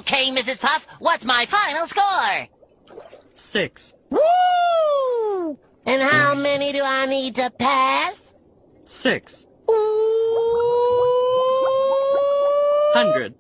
Okay, Mrs. Puff, what's my final score? 6. Woo! And how many do I need to pass? 6. Ooh. 100.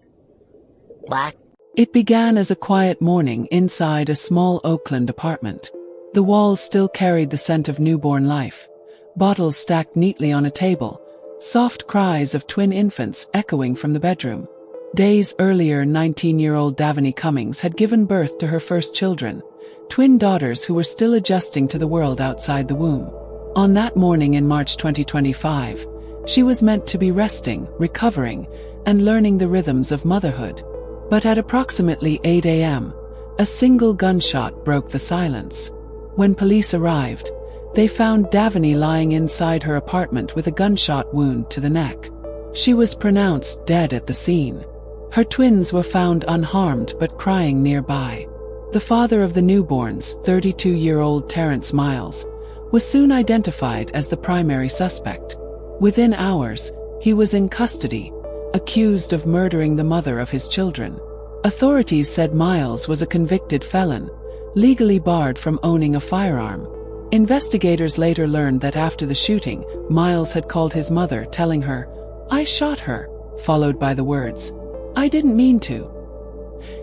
What? It began as a quiet morning inside a small Oakland apartment. The walls still carried the scent of newborn life. Bottles stacked neatly on a table. Soft cries of twin infants echoing from the bedroom. Days earlier, 19-year-old Davonye Cummings had given birth to her first children, twin daughters who were still adjusting to the world outside the womb. On that morning in March 2025, she was meant to be resting, recovering, and learning the rhythms of motherhood. But at approximately 8 a.m., a single gunshot broke the silence. When police arrived, they found Davonye lying inside her apartment with a gunshot wound to the neck. She was pronounced dead at the scene. Her twins were found unharmed but crying nearby. The father of the newborns, 32-year-old Terrance Miles, was soon identified as the primary suspect. Within hours, he was in custody, accused of murdering the mother of his children. Authorities said Miles was a convicted felon, legally barred from owning a firearm. Investigators later learned that after the shooting, Miles had called his mother, telling her, "I shot her," followed by the words, "I didn't mean to."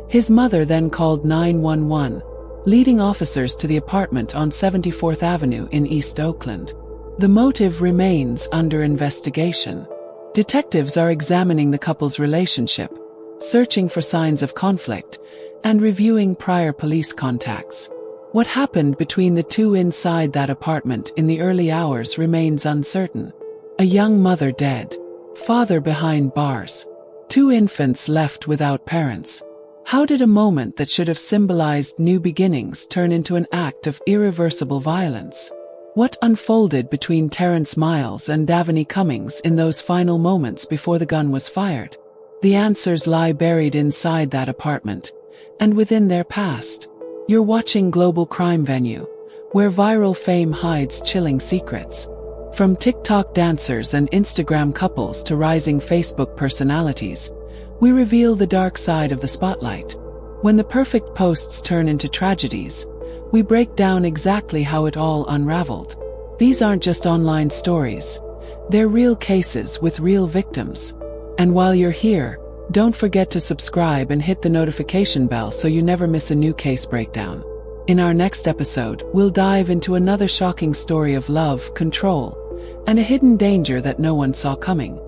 His mother then called 911, leading officers to the apartment on 74th Avenue in East Oakland. The motive remains under investigation. Detectives are examining the couple's relationship, searching for signs of conflict, and reviewing prior police contacts. What happened between the two inside that apartment in the early hours remains uncertain. A young mother dead, father behind bars, 2 infants left without parents. How did a moment that should have symbolized new beginnings turn into an act of irreversible violence? What unfolded between Terrance Miles and Davonye Cummings in those final moments before the gun was fired? The answers lie buried inside that apartment, and within their past. You're watching Global Crime Venue, where viral fame hides chilling secrets. From TikTok dancers and Instagram couples to rising Facebook personalities, we reveal the dark side of the spotlight. When the perfect posts turn into tragedies, we break down exactly how it all unraveled. These aren't just online stories. They're real cases with real victims. And while you're here, don't forget to subscribe and hit the notification bell so you never miss a new case breakdown. In our next episode, we'll dive into another shocking story of love, control, and a hidden danger that no one saw coming.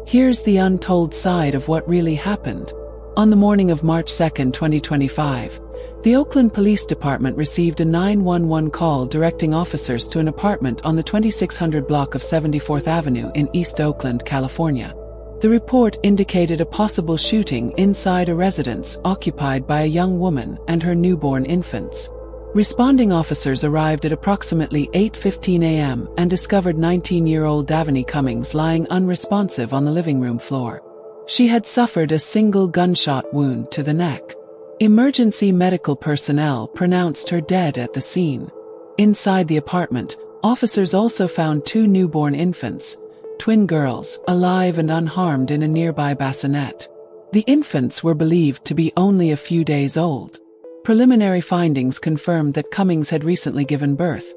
Here's the untold side of what really happened. On the morning of March 2, 2025, the Oakland Police Department received a 911 call directing officers to an apartment on the 2600 block of 74th Avenue in East Oakland, California. The report indicated a possible shooting inside a residence occupied by a young woman and her newborn infants. Responding officers arrived at approximately 8:15 a.m. and discovered 19-year-old Davonye Cummings lying unresponsive on the living room floor. She had suffered a single gunshot wound to the neck. Emergency medical personnel pronounced her dead at the scene. Inside the apartment, officers also found 2 newborn infants, twin girls, alive and unharmed in a nearby bassinet. The infants were believed to be only a few days old. Preliminary findings confirmed that Cummings had recently given birth,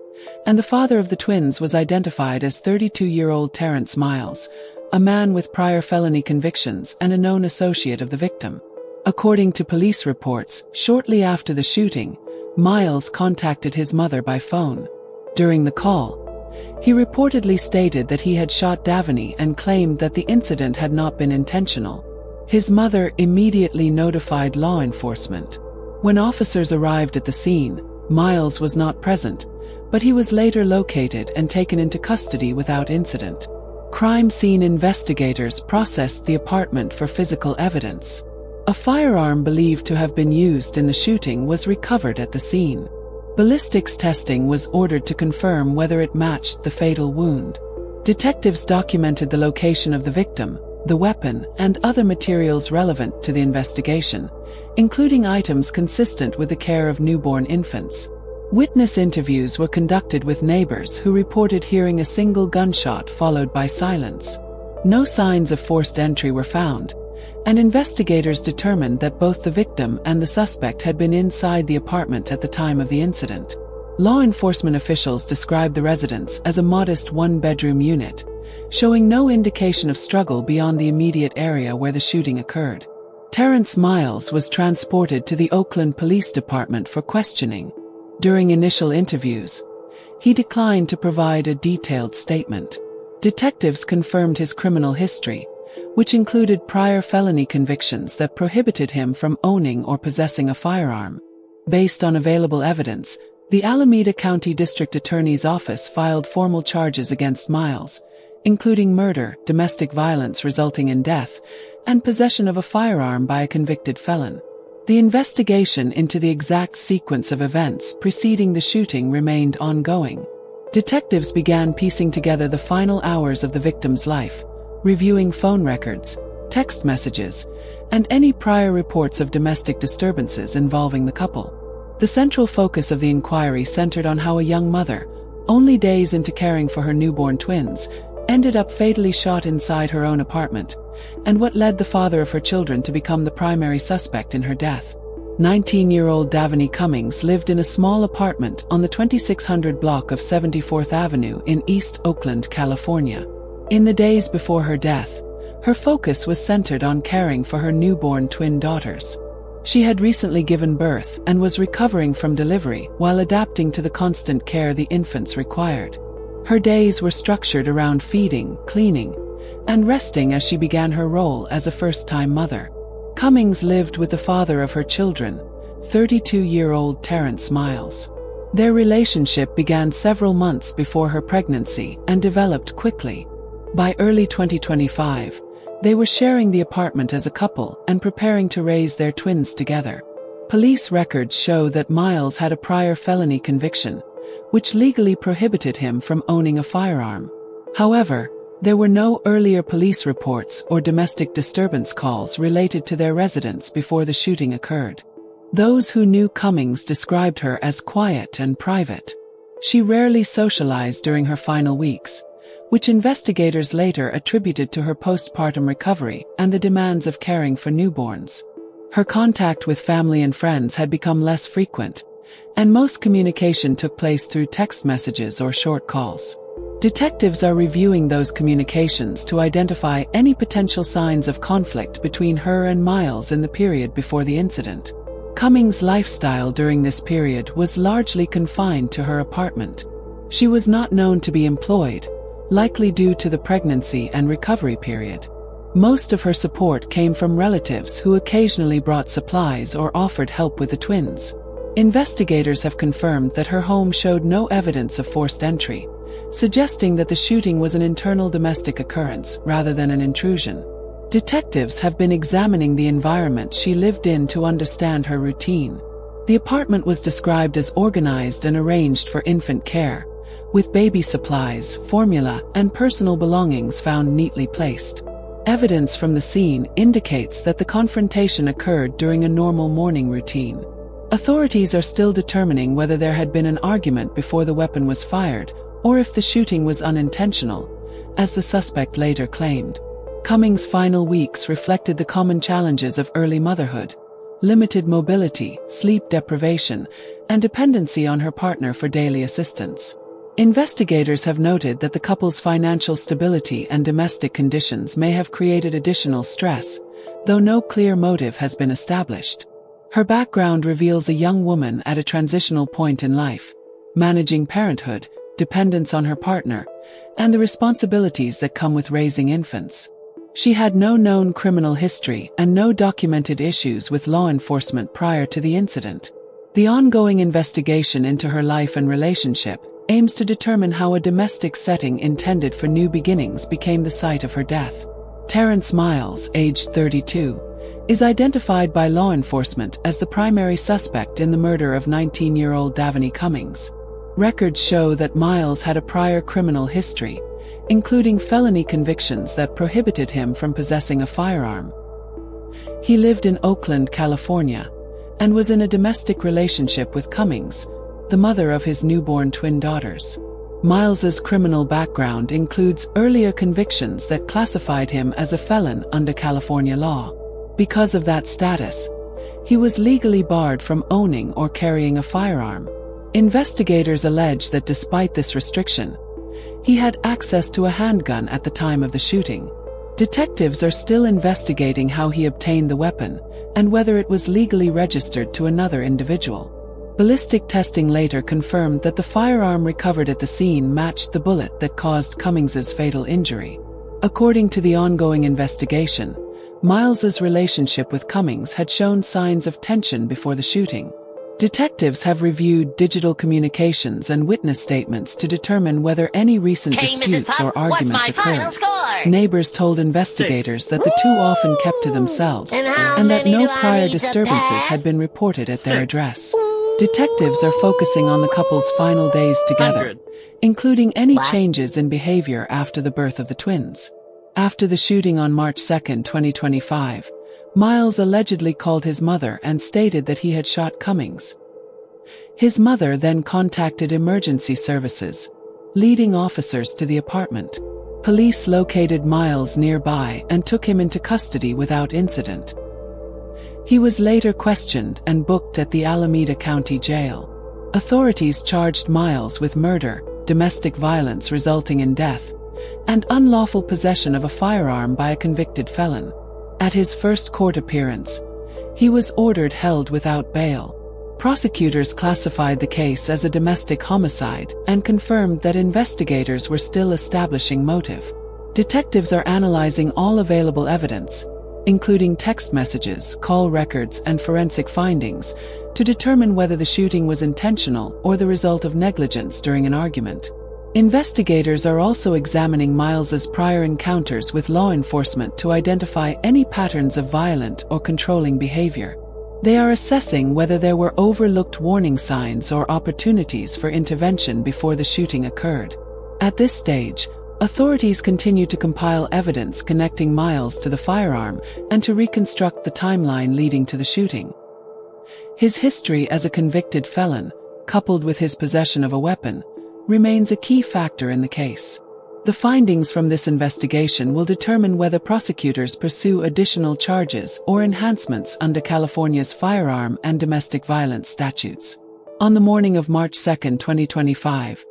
and the father of the twins was identified as 32-year-old Terrance Miles, a man with prior felony convictions and a known associate of the victim. According to police reports, shortly after the shooting, Miles contacted his mother by phone. During the call, he reportedly stated that he had shot Davonye and claimed that the incident had not been intentional. His mother immediately notified law enforcement. When officers arrived at the scene, Miles was not present, but he was later located and taken into custody without incident. Crime scene investigators processed the apartment for physical evidence. A firearm believed to have been used in the shooting was recovered at the scene. Ballistics testing was ordered to confirm whether it matched the fatal wound. Detectives documented the location of the victim, the weapon, and other materials relevant to the investigation, including items consistent with the care of newborn infants. Witness interviews were conducted with neighbors who reported hearing a single gunshot followed by silence. No signs of forced entry were found, and investigators determined that both the victim and the suspect had been inside the apartment at the time of the incident. Law enforcement officials described the residence as a modest one-bedroom unit, showing no indication of struggle beyond the immediate area where the shooting occurred. Terrance Miles was transported to the Oakland Police Department for questioning. During initial interviews, he declined to provide a detailed statement. Detectives confirmed his criminal history, which included prior felony convictions that prohibited him from owning or possessing a firearm. Based on available evidence, the Alameda County District Attorney's Office filed formal charges against Miles, including murder, domestic violence resulting in death, and possession of a firearm by a convicted felon. The investigation into the exact sequence of events preceding the shooting remained ongoing. Detectives began piecing together the final hours of the victim's life, reviewing phone records, text messages, and any prior reports of domestic disturbances involving the couple. The central focus of the inquiry centered on how a young mother, only days into caring for her newborn twins, ended up fatally shot inside her own apartment, and what led the father of her children to become the primary suspect in her death. 19-year-old Davonye Cummings lived in a small apartment on the 2600 block of 74th Avenue in East Oakland, California. In the days before her death, her focus was centered on caring for her newborn twin daughters. She had recently given birth and was recovering from delivery while adapting to the constant care the infants required. Her days were structured around feeding, cleaning, and resting as she began her role as a first-time mother. Cummings lived with the father of her children, 32-year-old Terrance Miles. Their relationship began several months before her pregnancy and developed quickly. By early 2025, they were sharing the apartment as a couple and preparing to raise their twins together. Police records show that Miles had a prior felony conviction, which legally prohibited him from owning a firearm. However, there were no earlier police reports or domestic disturbance calls related to their residence before the shooting occurred. Those who knew Cummings described her as quiet and private. She rarely socialized during her final weeks, which investigators later attributed to her postpartum recovery and the demands of caring for newborns. Her contact with family and friends had become less frequent, and most communication took place through text messages or short calls. Detectives are reviewing those communications to identify any potential signs of conflict between her and Miles in the period before the incident. Cummings' lifestyle during this period was largely confined to her apartment. She was not known to be employed, likely due to the pregnancy and recovery period. Most of her support came from relatives who occasionally brought supplies or offered help with the twins. Investigators have confirmed that her home showed no evidence of forced entry, suggesting that the shooting was an internal domestic occurrence rather than an intrusion. Detectives have been examining the environment she lived in to understand her routine. The apartment was described as organized and arranged for infant care, with baby supplies, formula, and personal belongings found neatly placed. Evidence from the scene indicates that the confrontation occurred during a normal morning routine. Authorities are still determining whether there had been an argument before the weapon was fired, or if the shooting was unintentional, as the suspect later claimed. Cummings' final weeks reflected the common challenges of early motherhood: limited mobility, sleep deprivation, and dependency on her partner for daily assistance. Investigators have noted that the couple's financial stability and domestic conditions may have created additional stress, though no clear motive has been established. Her background reveals a young woman at a transitional point in life, managing parenthood, dependence on her partner, and the responsibilities that come with raising infants. She had no known criminal history and no documented issues with law enforcement prior to the incident. The ongoing investigation into her life and relationship aims to determine how a domestic setting intended for new beginnings became the site of her death. Terrance Miles, aged 32, is identified by law enforcement as the primary suspect in the murder of 19-year-old Davonye Cummings. Records show that Miles had a prior criminal history, including felony convictions that prohibited him from possessing a firearm. He lived in Oakland, California, and was in a domestic relationship with Cummings, the mother of his newborn twin daughters. Miles's criminal background includes earlier convictions that classified him as a felon under California law. Because of that status, he was legally barred from owning or carrying a firearm. Investigators allege that despite this restriction, he had access to a handgun at the time of the shooting. Detectives are still investigating how he obtained the weapon and whether it was legally registered to another individual. Ballistic testing later confirmed that the firearm recovered at the scene matched the bullet that caused Cummings's fatal injury. According to the ongoing investigation, Miles's relationship with Cummings had shown signs of tension before the shooting. Detectives have reviewed digital communications and witness statements to determine whether any recent Hey, Mrs. disputes Huff, or arguments what's my final occurred. score? Neighbors told investigators that the two often kept to themselves And how and that many no do I prior need to disturbances pass? had been reported at their 6. address. Detectives are focusing on the couple's final days together, 100. including any What? changes in behavior after the birth of the twins. After the shooting on March 2, 2025, Miles allegedly called his mother and stated that he had shot Cummings. His mother then contacted emergency services, leading officers to the apartment. Police located Miles nearby and took him into custody without incident. He was later questioned and booked at the Alameda County Jail. Authorities charged Miles with murder, domestic violence resulting in death, and unlawful possession of a firearm by a convicted felon. At his first court appearance, he was ordered held without bail. Prosecutors classified the case as a domestic homicide and confirmed that investigators were still establishing motive. Detectives are analyzing all available evidence, including text messages, call records, and forensic findings, to determine whether the shooting was intentional or the result of negligence during an argument. Investigators are also examining Miles's prior encounters with law enforcement to identify any patterns of violent or controlling behavior. They are assessing whether there were overlooked warning signs or opportunities for intervention before the shooting occurred. At this stage, authorities continue to compile evidence connecting Miles to the firearm and to reconstruct the timeline leading to the shooting. His history as a convicted felon, coupled with his possession of a weapon, remains a key factor in the case. The findings from this investigation will determine whether prosecutors pursue additional charges or enhancements under California's firearm and domestic violence statutes. On the morning of March 2, 2025,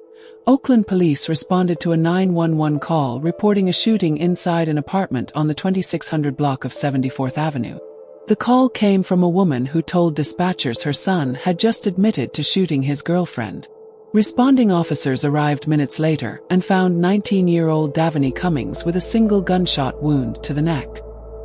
Oakland police responded to a 911 call reporting a shooting inside an apartment on the 2600 block of 74th Avenue. The call came from a woman who told dispatchers her son had just admitted to shooting his girlfriend. Responding officers arrived minutes later and found 19-year-old Davonye Cummings with a single gunshot wound to the neck.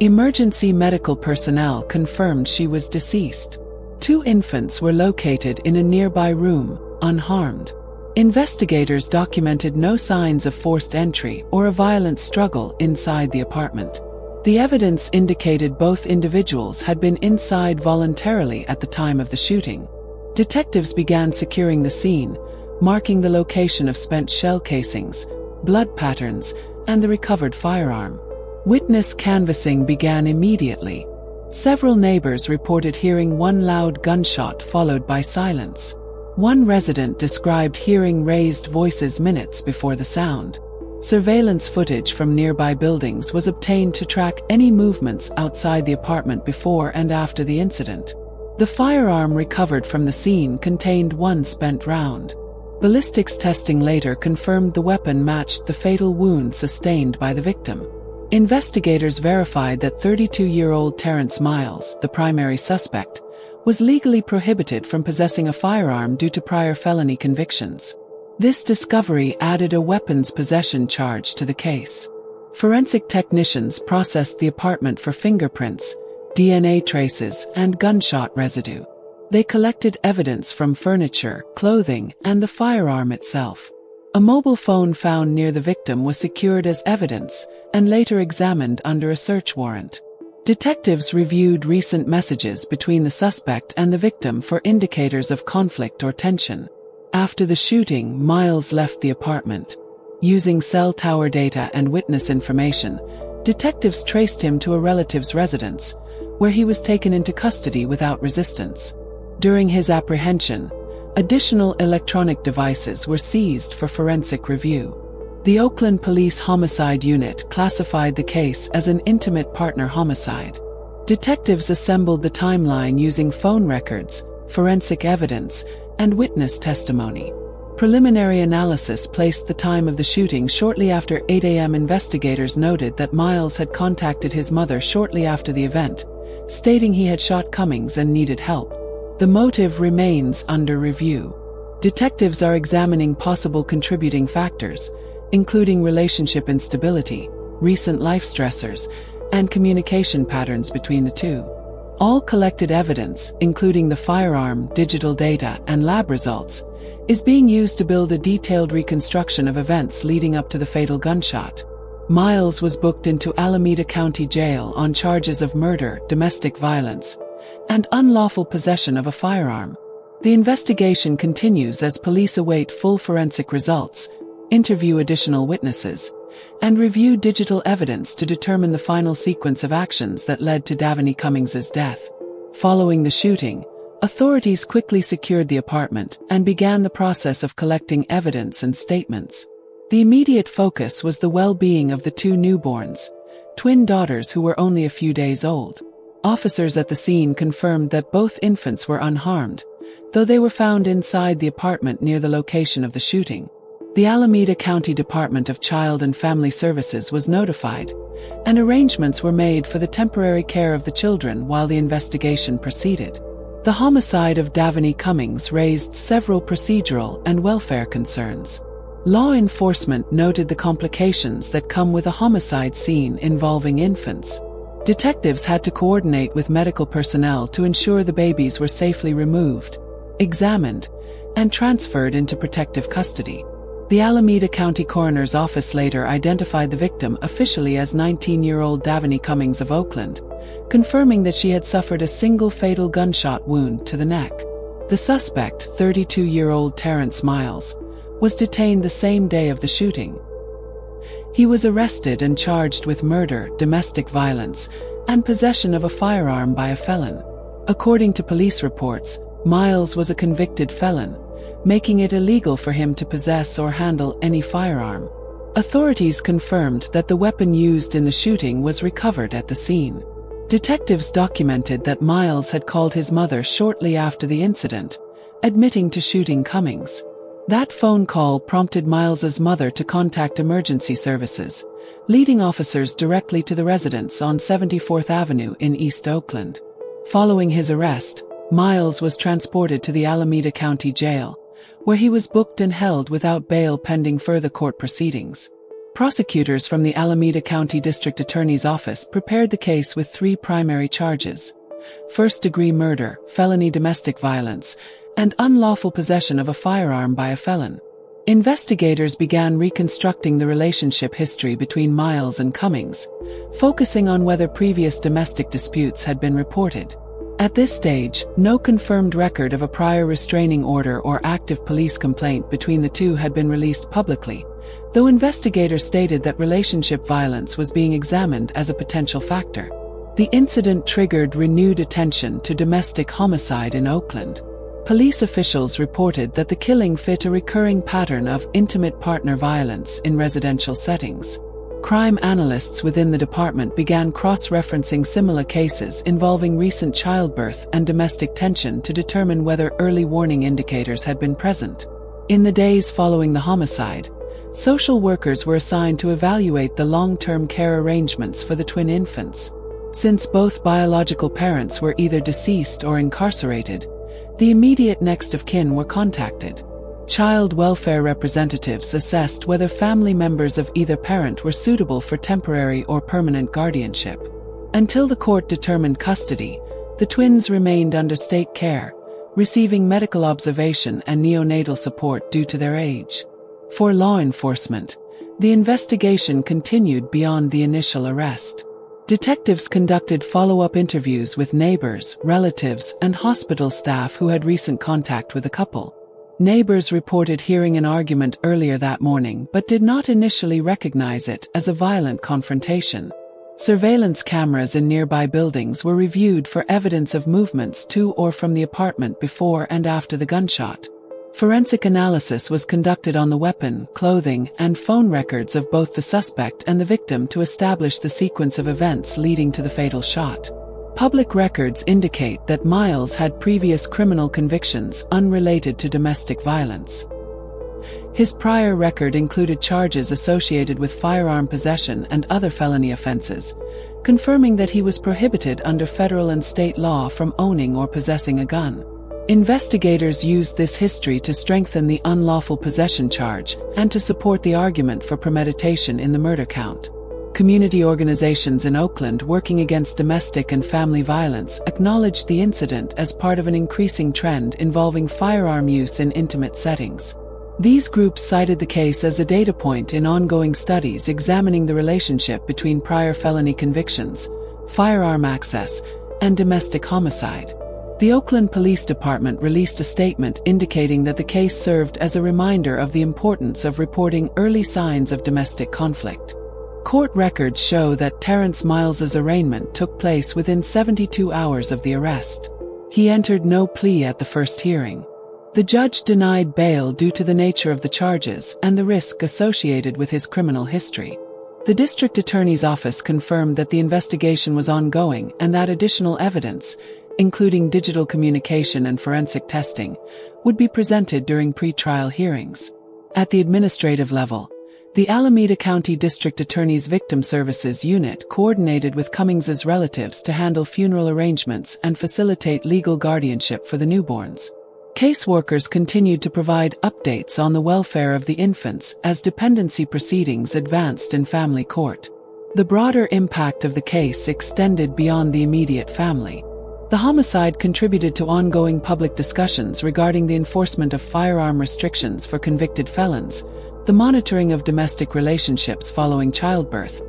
Emergency medical personnel confirmed she was deceased. 2 infants were located in a nearby room, unharmed. Investigators documented no signs of forced entry or a violent struggle inside the apartment. The evidence indicated both individuals had been inside voluntarily at the time of the shooting. Detectives began securing the scene, marking the location of spent shell casings, blood patterns, and the recovered firearm. Witness canvassing began immediately. Several neighbors reported hearing one loud gunshot followed by silence. One resident described hearing raised voices minutes before the sound. Surveillance footage from nearby buildings was obtained to track any movements outside the apartment before and after the incident. The firearm recovered from the scene contained 1 spent round. Ballistics testing later confirmed the weapon matched the fatal wound sustained by the victim. Investigators verified that 32-year-old Terrance Miles, the primary suspect, was legally prohibited from possessing a firearm due to prior felony convictions. This discovery added a weapons possession charge to the case. Forensic technicians processed the apartment for fingerprints, DNA traces, and gunshot residue. They collected evidence from furniture, clothing, and the firearm itself. A mobile phone found near the victim was secured as evidence and later examined under a search warrant. Detectives reviewed recent messages between the suspect and the victim for indicators of conflict or tension. After the shooting, Miles left the apartment. Using cell tower data and witness information, detectives traced him to a relative's residence, where he was taken into custody without resistance. During his apprehension, Additional electronic devices were seized for forensic review. The Oakland Police Homicide Unit classified the case as an intimate partner homicide. Detectives assembled the timeline using phone records, forensic evidence, and witness testimony. Preliminary analysis placed the time of the shooting shortly after 8 a.m. Investigators noted that Miles had contacted his mother shortly after the event, stating he had shot Cummings and needed help. The motive remains under review. Detectives are examining possible contributing factors, including relationship instability, recent life stressors, and communication patterns between the two. All collected evidence, including the firearm, digital data, and lab results, is being used to build a detailed reconstruction of events leading up to the fatal gunshot. Miles was booked into Alameda County Jail on charges of murder, domestic violence, and unlawful possession of a firearm. The investigation continues as police await full forensic results, interview additional witnesses, and review digital evidence to determine the final sequence of actions that led to Davonye Cummings' death. Following the shooting, authorities quickly secured the apartment and began the process of collecting evidence and statements. The immediate focus was the well-being of the two newborns, twin daughters who were only a few days old. Officers at the scene confirmed that both infants were unharmed, though they were found inside the apartment near the location of the shooting. The Alameda County Department of Child and Family Services was notified, and arrangements were made for the temporary care of the children while the investigation proceeded. The homicide of Davonye Cummings raised several procedural and welfare concerns. Law enforcement noted the complications that come with a homicide scene involving infants. Detectives had to coordinate with medical personnel to ensure the babies were safely removed, examined, and transferred into protective custody. The Alameda County Coroner's Office later identified the victim officially as 19-year-old Davonye Cummings of Oakland, confirming that she had suffered a single fatal gunshot wound to the neck. The suspect, 32-year-old Terrance Miles, was detained the same day of the shooting. He was arrested and charged with murder, domestic violence, and possession of a firearm by a felon. According to police reports, Miles was a convicted felon, making it illegal for him to possess or handle any firearm. Authorities confirmed that the weapon used in the shooting was recovered at the scene. Detectives documented that Miles had called his mother shortly after the incident, admitting to shooting Cummings. That phone call prompted Miles's mother to contact emergency services, leading officers directly to the residence on 74th Avenue in East Oakland. Following his arrest, Miles was transported to the Alameda County Jail, where he was booked and held without bail pending further court proceedings. Prosecutors from the Alameda County District Attorney's Office prepared the case with 3 primary charges: first-degree murder, felony domestic violence, and unlawful possession of a firearm by a felon. Investigators began reconstructing the relationship history between Miles and Cummings, focusing on whether previous domestic disputes had been reported. At this stage, no confirmed record of a prior restraining order or active police complaint between the two had been released publicly, though investigators stated that relationship violence was being examined as a potential factor. The incident triggered renewed attention to domestic homicide in Oakland. Police officials reported that the killing fit a recurring pattern of intimate partner violence in residential settings. Crime analysts within the department began cross-referencing similar cases involving recent childbirth and domestic tension to determine whether early warning indicators had been present. In the days following the homicide, social workers were assigned to evaluate the long-term care arrangements for the twin infants. Since both biological parents were either deceased or incarcerated, the immediate next of kin were contacted. Child welfare representatives assessed whether family members of either parent were suitable for temporary or permanent guardianship. Until the court determined custody, the twins remained under state care, receiving medical observation and neonatal support due to their age. For law enforcement, the investigation continued beyond the initial arrest. Detectives conducted follow-up interviews with neighbors, relatives, and hospital staff who had recent contact with the couple. Neighbors reported hearing an argument earlier that morning but did not initially recognize it as a violent confrontation. Surveillance cameras in nearby buildings were reviewed for evidence of movements to or from the apartment before and after the gunshot. Forensic analysis was conducted on the weapon, clothing, and phone records of both the suspect and the victim to establish the sequence of events leading to the fatal shot. Public records indicate that Miles had previous criminal convictions unrelated to domestic violence. His prior record included charges associated with firearm possession and other felony offenses, confirming that he was prohibited under federal and state law from owning or possessing a gun. Investigators used this history to strengthen the unlawful possession charge and to support the argument for premeditation in the murder count. Community organizations in Oakland working against domestic and family violence acknowledged the incident as part of an increasing trend involving firearm use in intimate settings. These groups cited the case as a data point in ongoing studies examining the relationship between prior felony convictions, firearm access, and domestic homicide. The Oakland Police Department released a statement indicating that the case served as a reminder of the importance of reporting early signs of domestic conflict. Court records show that Terrance Miles's arraignment took place within 72 hours of the arrest. He entered no plea at the first hearing. The judge denied bail due to the nature of the charges and the risk associated with his criminal history. The district attorney's office confirmed that the investigation was ongoing and that additional evidence, including digital communication and forensic testing, would be presented during pre-trial hearings. At the administrative level, the Alameda County District Attorney's Victim Services Unit coordinated with Cummings's relatives to handle funeral arrangements and facilitate legal guardianship for the newborns. Caseworkers continued to provide updates on the welfare of the infants as dependency proceedings advanced in family court. The broader impact of the case extended beyond the immediate family. The homicide contributed to ongoing public discussions regarding the enforcement of firearm restrictions for convicted felons, the monitoring of domestic relationships following childbirth,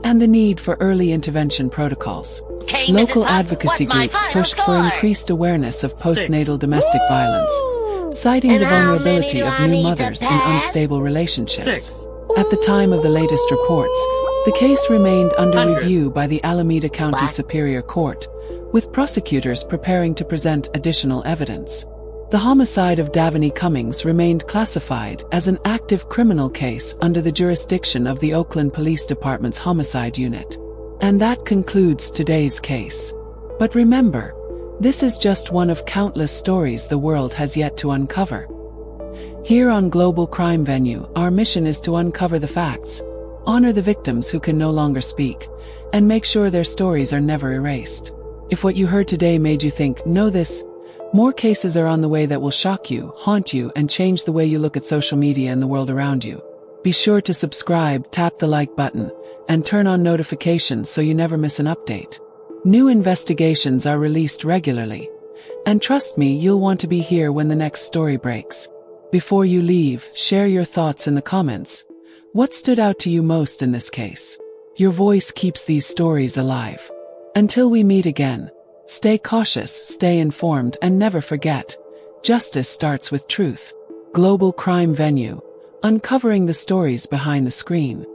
and the need for early intervention protocols. Okay, Local Mrs. Huff, advocacy what's my groups final pushed for score? increased awareness of postnatal domestic violence, citing And the how vulnerability many of do I E new need to mothers in pass? unstable relationships. 6. At the time of the latest reports, the case remained under 100. review by the Alameda County What? Superior Court, with prosecutors preparing to present additional evidence. The homicide of Davonye Cummings remained classified as an active criminal case under the jurisdiction of the Oakland Police Department's Homicide Unit. And that concludes today's case. But remember, this is just one of countless stories the world has yet to uncover. Here on Global Crime Venue, our mission is to uncover the facts, honor the victims who can no longer speak, and make sure their stories are never erased. If what you heard today made you think, know this, more cases are on the way that will shock you, haunt you, and change the way you look at social media and the world around you. Be sure to subscribe, tap the like button, and turn on notifications so you never miss an update. New investigations are released regularly. And trust me, you'll want to be here when the next story breaks. Before you leave, share your thoughts in the comments. What stood out to you most in this case? Your voice keeps these stories alive. Until we meet again, stay cautious, stay informed, and never forget, justice starts with truth. Global Crime Venue, uncovering the stories behind the screen.